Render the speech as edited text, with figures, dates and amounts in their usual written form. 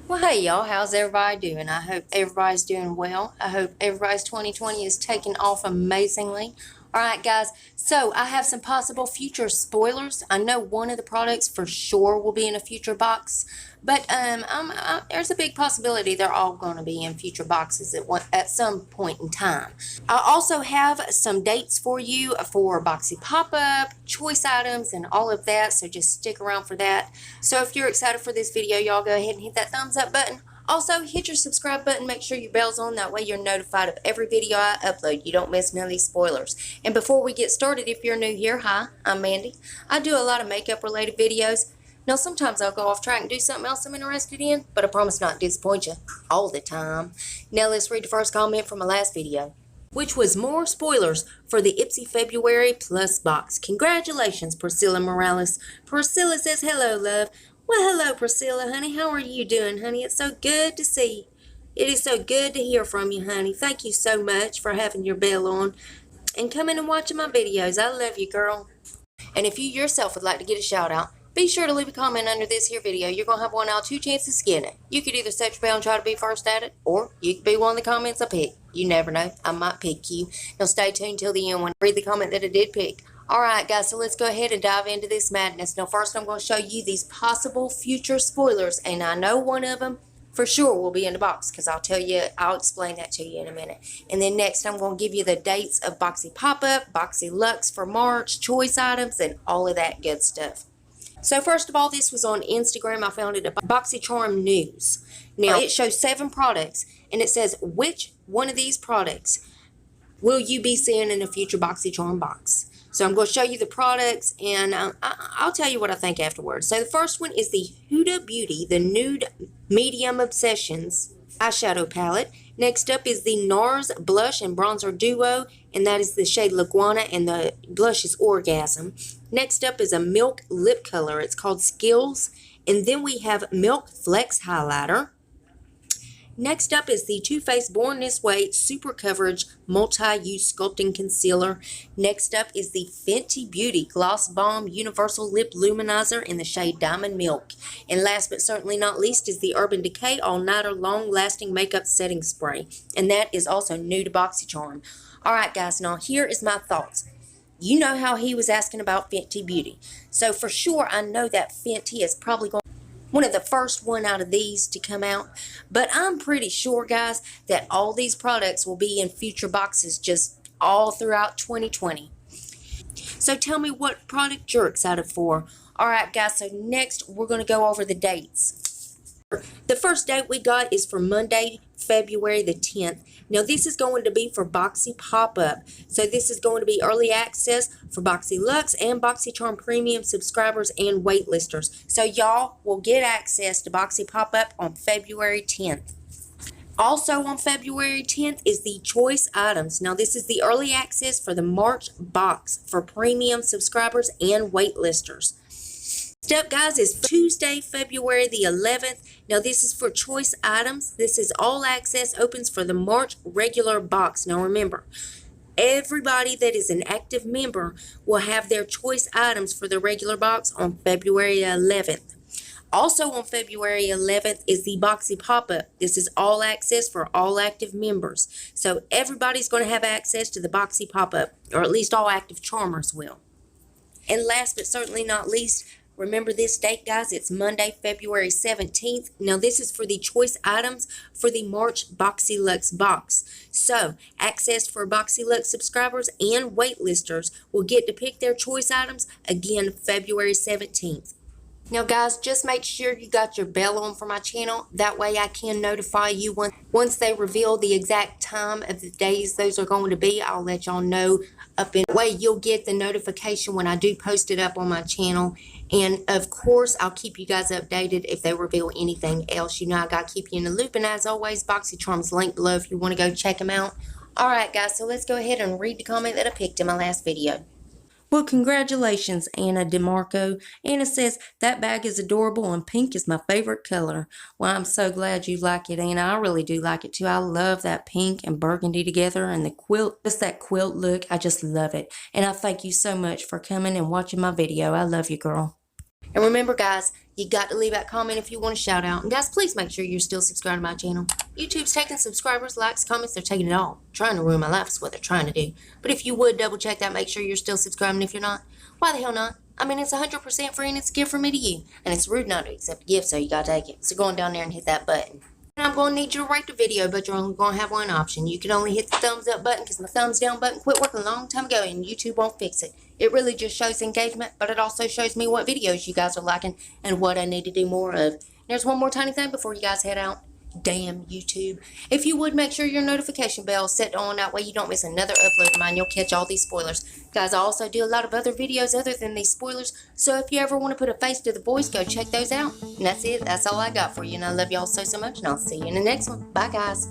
Well, hey y'all, how's everybody doing? I hope everybody's doing well. I hope everybody's 2020 is taking off amazingly. Alright guys, so I have some possible future spoilers. I know one of the products for sure will be in a future box, but there's a big possibility they're all going to be in future boxes at some point in time. I also have some dates for you for Boxy Pop-Up, choice items, and all of that, so just stick around for that. So if you're excited for this video, y'all go ahead and hit that thumbs up button. Also, hit your subscribe button, make sure your bell's on, that way you're notified of every video I upload. You don't miss none of these spoilers. And before we get started, if you're new here, hi, I'm Mandy. I do a lot of makeup related videos. Now, sometimes I'll go off track and do something else I'm interested in, but I promise not to disappoint you all the time. Now, let's read the first comment from my last video, which was more spoilers for the Ipsy February Plus box. Congratulations, Priscilla Morales. Priscilla says, hello, love. Well, hello, Priscilla, honey. How are you doing, honey? It's so good to see. It is so good to hear from you, honey. Thank you so much for having your bell on and coming and watching my videos. I love you, girl. And if you yourself would like to get a shout out, be sure to leave a comment under this here video. You're going to have 1 out of 2 chances to get it. You could either set your bell and try to be first at it, or you could be one of the comments I pick. You never know. I might pick you. Now stay tuned till the end when I read the comment that I did pick. Alright guys, so let's go ahead and dive into this madness. Now first I'm going to show you these possible future spoilers, and I know one of them for sure will be in the box, because I'll explain that to you in a minute. And then next I'm going to give you the dates of Boxy Pop-Up, Boxy Luxe for March, choice items, and all of that good stuff. So first of all, this was on Instagram. I found it at BoxyCharm News. Now it shows 7 products, and it says which one of these products will you be seeing in a future BoxyCharm box. So I'm going to show you the products, and I'll tell you what I think afterwards. So the first one is the Huda Beauty, the Nude Medium Obsessions eyeshadow palette. Next up is the NARS Blush and Bronzer Duo, and that is the shade Laguana, and the blush is Orgasm. Next up is a Milk Lip Color. It's called Skills. And then we have Milk Flex Highlighter. Next up is the Too Faced Born This Way Super Coverage Multi-Use Sculpting Concealer. Next up is the Fenty Beauty Gloss Bomb Universal Lip Luminizer in the shade Diamond Milk. And last but certainly not least is the Urban Decay All Nighter Long Lasting Makeup Setting Spray. And that is also new to BoxyCharm. Alright guys, now here is my thoughts. You know how he was asking about Fenty Beauty. So for sure I know that Fenty is probably going to be one of the first one out of these to come out, but I'm pretty sure, guys, that all these products will be in future boxes just all throughout 2020. So tell me what product you're excited for. Alright guys, so next we're going to go over the dates. The first date we got is for Monday, February the 10th. Now this is going to be for Boxy Pop-Up. So this is going to be early access for Boxy Luxe and BoxyCharm Premium subscribers and waitlisters. So y'all will get access to Boxy Pop-Up on February 10th. Also on February 10th is the choice items. Now this is the early access for the March box for premium subscribers and waitlisters. Next up, guys, is Tuesday, February the 11th. Now, this is for choice items. This is all access, opens for the March regular box. Now, remember, everybody that is an active member will have their choice items for the regular box on February 11th. Also on February 11th is the Boxy Pop-Up. This is all access for all active members. So, everybody's going to have access to the Boxy Pop-Up, or at least all active charmers will. And last but certainly not least, remember this date, guys. It's Monday, February 17th. Now, this is for the choice items for the March Boxy Luxe box. So, access for Boxy Luxe subscribers and waitlisters will get to pick their choice items again February 17th. Now, guys, just make sure you got your bell on for my channel. That way I can notify you once they reveal the exact time of the days those are going to be. I'll let y'all know up in the way you'll get the notification when I do post it up on my channel. And, of course, I'll keep you guys updated if they reveal anything else. You know, I got to keep you in the loop. And, as always, BoxyCharm's link below if you want to go check them out. All right, guys, so let's go ahead and read the comment that I picked in my last video. Well, congratulations, Anna DeMarco. Anna says, that bag is adorable and pink is my favorite color. Well, I'm so glad you like it, Anna. I really do like it, too. I love that pink and burgundy together and the quilt, just that quilt look. I just love it. And I thank you so much for coming and watching my video. I love you, girl. And remember, guys, You got to leave that comment if you want a shout out. And guys, please make sure you're still subscribed to my channel. YouTube's taking subscribers, likes, comments. They're taking it all. Trying to ruin my life is what they're trying to do. But if you would double check that, make sure you're still subscribing. If you're not, why the hell not? I mean, it's 100% free and it's a gift from me to you. And it's rude not to accept a gift, so you got to take it. So go on down there and hit that button. And I'm going to need you to rate the video, but you're only going to have one option. You can only hit the thumbs up button because my thumbs down button quit working a long time ago and YouTube won't fix it. It really just shows engagement, but it also shows me what videos you guys are liking and what I need to do more of. There's one more tiny thing before you guys head out. Damn YouTube. If you would, make sure your notification bell is set on, that way you don't miss another upload of mine. You'll catch all these spoilers. Guys, I also do a lot of other videos other than these spoilers, so if you ever want to put a face to the voice, go check those out. And that's it. That's all I got for you, and I love y'all so much, and I'll see you in the next one. Bye, guys.